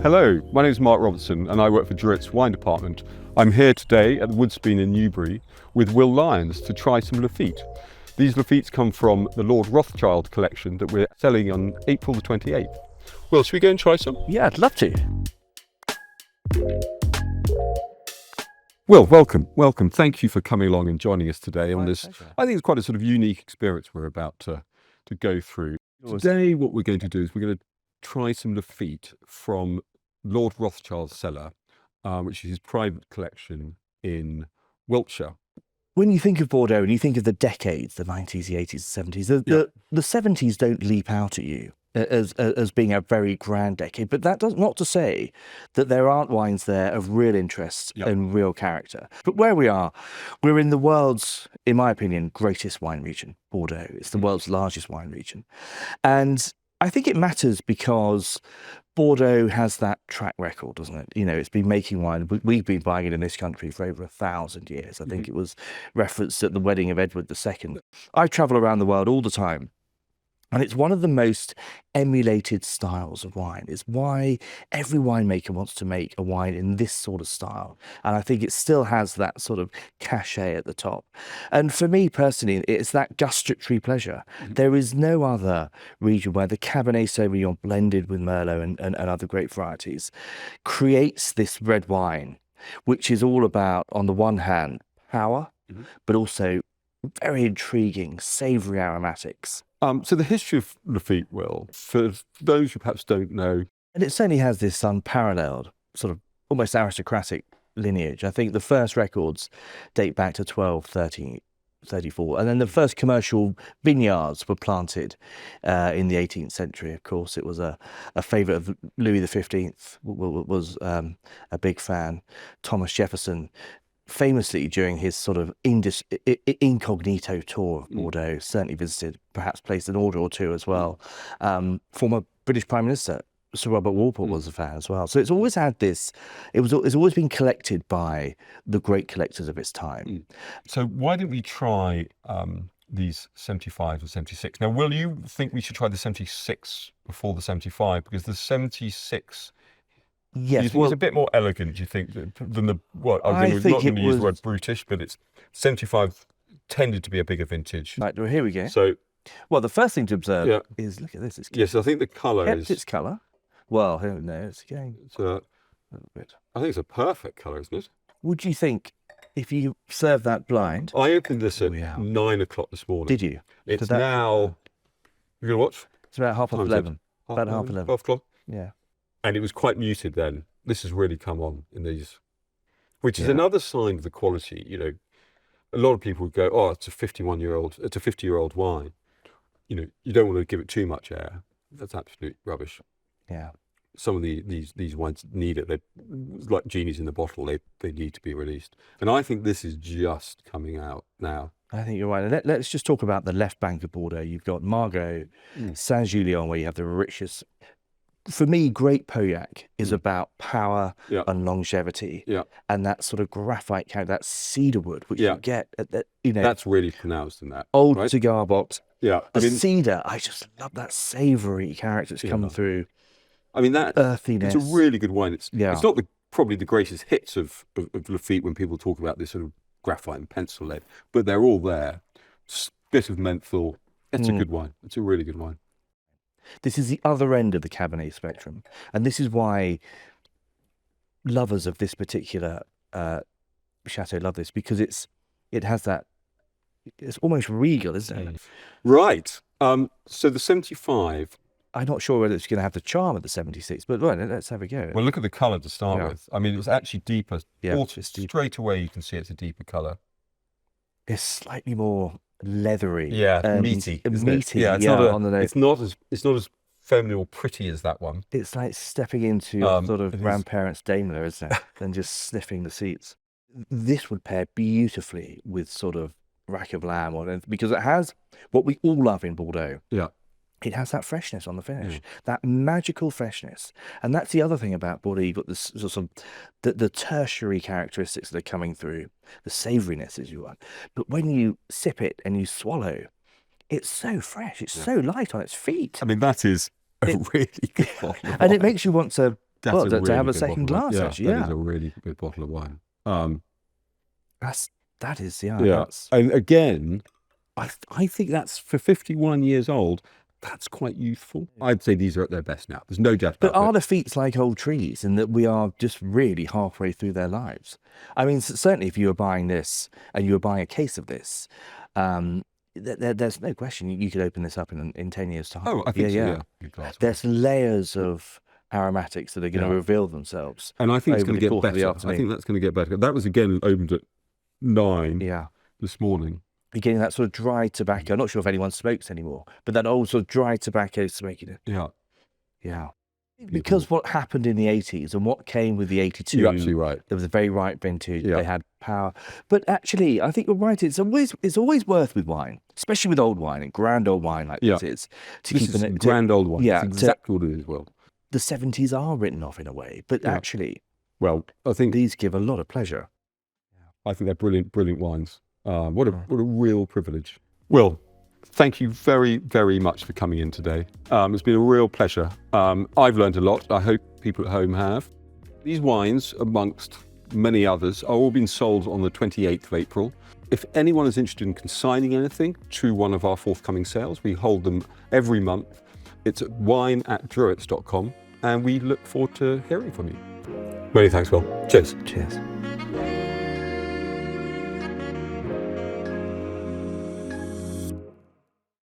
Hello, my name is Mark Robertson and I work for Dreweatts wine department. I'm here today at the Woodsbeen in Newbury with Will Lyons to try some Lafite. These Lafites come from the Lord Rothschild collection that we're selling on April the 28th. Will, should we go and try some? Yeah, I'd love to. Will, welcome. Thank you for coming along and joining us today on this. Pleasure. I think it's quite a sort of unique experience we're about to go through. Today what we're going to do is we're going to try some Lafite from Lord Rothschild's cellar, which is his private collection in Wiltshire. When you think of Bordeaux and you think of the decades, the 90s, the 80s, the 70s, the 70s don't leap out at you as being a very grand decade, but that does not to say that there aren't wines there of real interest and real character. But where we are, we're in the world's, in my opinion, greatest wine region, Bordeaux. It's the world's largest wine region. And I think it matters because Bordeaux has that track record, doesn't it? You know, it's been making wine. We've been buying it in this country for over 1,000 years. I think it was referenced at the wedding of Edward II. I travel around the world all the time. And it's one of the most emulated styles of wine. It's why every winemaker wants to make a wine in this sort of style. And I think it still has that sort of cachet at the top. And for me personally, it's that gustatory pleasure. There is no other region where the Cabernet Sauvignon blended with Merlot and other grape varieties creates this red wine, which is all about, on the one hand, power, but also very intriguing, savoury aromatics. So the history of Lafite, Will, for those who perhaps don't know. And it certainly has this unparalleled, sort of almost aristocratic lineage. I think the first records date back to 1234. And then the first commercial vineyards were planted in the 18th century. Of course, it was a favourite of Louis XV, was a big fan. Thomas Jefferson, famously during his sort of incognito tour of Bordeaux, certainly visited, perhaps placed an order or two as well. Former British Prime Minister Sir Robert Walpole was a fan as well. So it's always had this, it's always been collected by the great collectors of its time. So why don't we try these 75 or 76? Now, Will, you think we should try the 76 before the 75? Because the 76... Yes, you think it's a bit more elegant, do you think, than the, what, I'm not going to use the word brutish, but it's 75 tended to be a bigger vintage. Right, well, here we go. So, well, the first thing to observe is, look at this. It's yes, I think the colour is... its colour. Well, no, it's again a little bit. I think it's a perfect colour, isn't it? Would you think, if you serve that blind... I opened this at 9 o'clock this morning. Did you? It's now... You're going to watch? It's about half past 11. About half 11. 12 o'clock? Yeah. And it was quite muted then. This has really come on in these, which is another sign of the quality. You know, a lot of people would go, "Oh, it's a 50-year-old wine." You know, you don't want to give it too much air. That's absolute rubbish. Yeah. Some of these wines need it. They're like genies in the bottle. They need to be released. And I think this is just coming out now. I think you're right. Let's just talk about the left bank of Bordeaux. You've got Margaux, Saint-Julien, where you have the richest. For me, great Pauillac is about power and longevity, and that sort of graphite character, that cedar wood, which you get at that, you know. That's really pronounced in that old cigar box. Yeah, Cedar. I just love that savoury character that's coming through. I mean, that earthiness. It's a really good wine. It's not probably the greatest hits of Lafite when people talk about this sort of graphite and pencil lead, but they're all there. Bit of menthol. It's a good wine. It's a really good wine. This is the other end of the Cabernet spectrum. And this is why lovers of this particular Chateau love this, because it has that, it's almost regal, isn't it? Right. So the 75... I'm not sure whether it's going to have the charm of the 76, but right, let's have a go. Well, look at the colour to start with. I mean, it was actually deeper. It's deep. Straight away you can see it's a deeper colour. It's slightly more leathery, meaty, meaty. Yeah, it's not as feminine or pretty as that one. It's like stepping into your sort of grandparents' Daimler, isn't it? And just sniffing the seats. This would pair beautifully with sort of rack of lamb, because it has what we all love in Bordeaux. Yeah. It has that freshness on the finish, that magical freshness. And that's the other thing about Bordeaux. You've got this sort of the tertiary characteristics that are coming through, the savouriness, as you want. But when you sip it and you swallow, it's so fresh. It's so light on its feet. I mean, that is a really good bottle of and wine. it makes you want to That's well, a to really have a good second bottle of wine. glass, actually, That yeah. is a really good bottle of wine. That is, yeah. Yeah. That's, And again, I think that's for 51 years old. That's quite youthful. I'd say these are at their best now. There's no doubt but about are it. Lafittes like old trees in that we are just really halfway through their lives? I mean, certainly if you were buying this and you were buying a case of this, there's no question you could open this up in 10 years' time. Oh, I think so, yeah. Good glass of There's layers of aromatics that are going to Yeah. reveal themselves. And I think it's over going to the get course of the better. I afternoon. think that's going to get better. That was again opened at 9 Yeah. this morning. You're getting that sort of dry tobacco. I'm not sure if anyone smokes anymore, but that old sort of dry tobacco smoking it. Yeah. Yeah. Because what happened in the 80s and what came with the 82, You're absolutely right. there was a very ripe vintage. Yeah. They had power. But actually, I think you're right. It's always worth with wine, especially with old wine and grand old wine like Yeah. this is, to This keep is an grand old wine. Yeah, It's exactly what it is. Well, the 70s are written off in a way, but Yeah. actually, well, I think these give a lot of pleasure. they're brilliant, brilliant wines. What a real privilege. Will, thank you very, very much for coming in today. It's been a real pleasure. I've learned a lot. I hope people at home have. These wines, amongst many others, are all being sold on the 28th of April. If anyone is interested in consigning anything to one of our forthcoming sales, we hold them every month. It's at wine@dreweatts.com, and we look forward to hearing from you. Many thanks, Will. Cheers. Cheers.